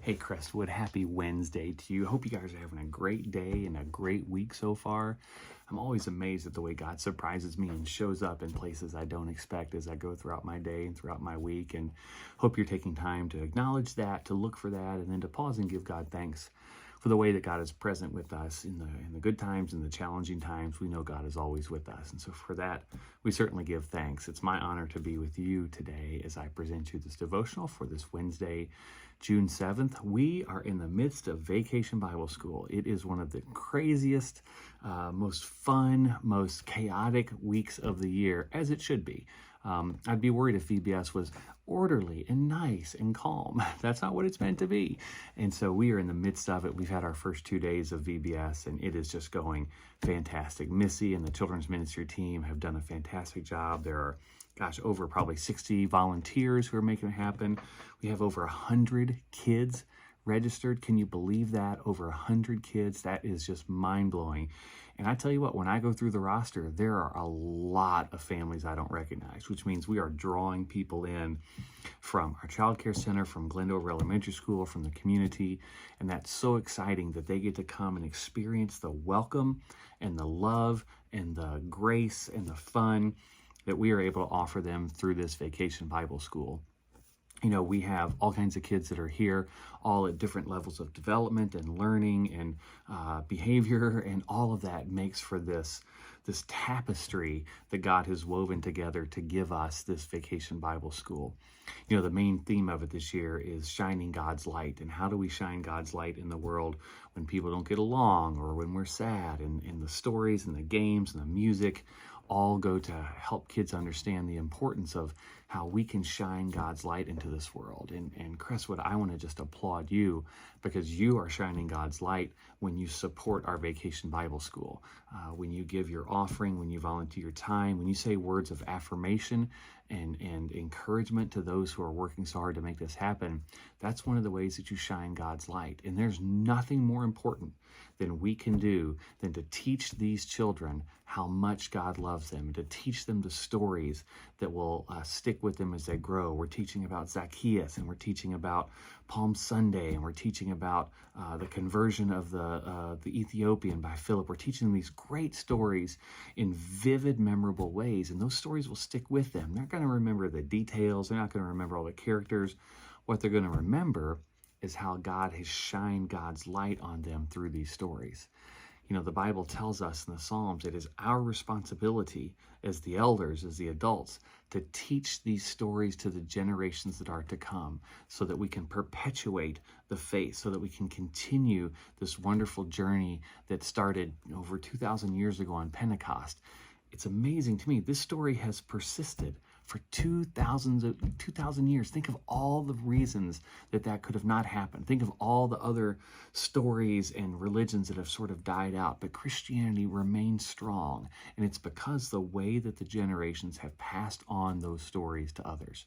Hey Crestwood, happy Wednesday to you. Hope you guys are having a great day and a great week so far. I'm always amazed at the way God surprises me and shows up in places I don't expect as I go throughout my day and throughout my week. And hope you're taking time to acknowledge that, to look for that, and then to pause and give God thanks for the way that God is present with us in the good times and the challenging times. We know God is always with us. And so for that, we certainly give thanks. It's my honor to be with you today as I present you this devotional for this Wednesday, June 7th. We are in the midst of Vacation Bible School. It is one of the craziest, most fun, most chaotic weeks of the year, as it should be. I'd be worried if VBS was orderly and nice and calm. That's not what it's meant to be. And so we are in the midst of it. We've had our first 2 days of VBS, and it is just going fantastic. Missy and the children's ministry team have done a fantastic job. There are, over probably 60 volunteers who are making it happen. We have over 100 kids registered. Can you believe that? Over 100 kids. That is just mind-blowing. And I tell you what, when I go through the roster, there are a lot of families I don't recognize, which means we are drawing people in from our child care center, from Glendover Elementary School, from the community. And that's so exciting that they get to come and experience the welcome and the love and the grace and the fun that we are able to offer them through this Vacation Bible School. You know, we have all kinds of kids that are here, all at different levels of development and learning and behavior, and all of that makes for this tapestry that God has woven together to give us this Vacation Bible School. You know, the main theme of it this year is shining God's light. And how do we shine God's light in the world when people don't get along or when we're sad? And the stories and the games and the music all go to help kids understand the importance of how we can shine God's light into this world. And Crestwood, I want to just applaud you because you are shining God's light when you support our Vacation Bible School, when you give your offering, when you volunteer your time, when you say words of affirmation and encouragement to those who are working so hard to make this happen. That's one of the ways that you shine God's light. And there's nothing more important than we can do than to teach these children how much God loves them and to teach them the stories that will stick with them as they grow. We're teaching about Zacchaeus, and we're teaching about Palm Sunday, and we're teaching about the conversion of the Ethiopian by Philip. We're teaching them these great stories in vivid, memorable ways, and those stories will stick with them. They're not going to remember the details. They're not going to remember all the characters. What they're going to remember is how God has shined God's light on them through these stories. You know, the Bible tells us in the Psalms it is our responsibility as the elders, as the adults, to teach these stories to the generations that are to come so that we can perpetuate the faith, so that we can continue this wonderful journey that started over 2,000 years ago on Pentecost. It's amazing to me. This story has persisted for 2,000 years. Think of all the reasons that could have not happened. Think of all the other stories and religions that have sort of died out, but Christianity remains strong. And it's because the way that the generations have passed on those stories to others.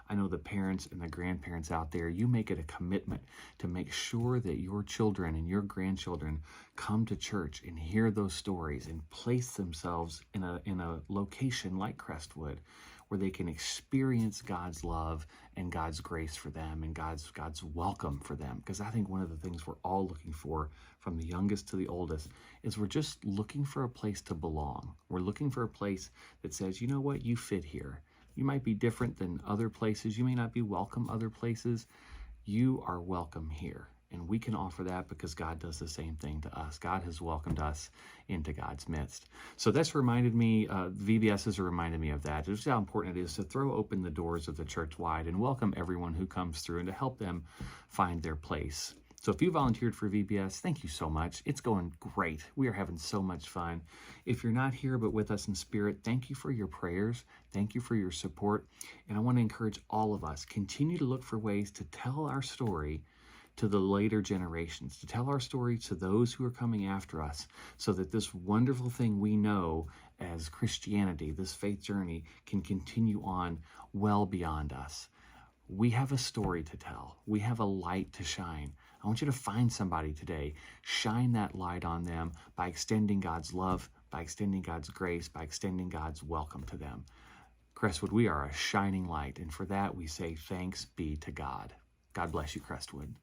I know the parents and the grandparents out there, you make it a commitment to make sure that your children and your grandchildren come to church and hear those stories and place themselves in a location like Crestwood where they can experience God's love and God's grace for them and God's welcome for them. Because I think one of the things we're all looking for, from the youngest to the oldest, is we're just looking for a place to belong. We're looking for a place that says, you know what, you fit here. You might be different than other places. You may not be welcome other places. You are welcome here. And we can offer that because God does the same thing to us. God has welcomed us into God's midst. So that's reminded me, VBS has reminded me of that. Just how important it is to throw open the doors of the church wide and welcome everyone who comes through and to help them find their place. So if you volunteered for VBS, thank you so much. It's going great. We are having so much fun. If you're not here but with us in spirit, thank you for your prayers. Thank you for your support. And I want to encourage all of us, continue to look for ways to tell our story to the later generations, to tell our story to those who are coming after us, so that this wonderful thing we know as Christianity, this faith journey, can continue on well beyond us. We have a story to tell. We have a light to shine. I want you to find somebody today. Shine that light on them by extending God's love, by extending God's grace, by extending God's welcome to them. Crestwood, we are a shining light, and for that we say thanks be to God. God bless you, Crestwood.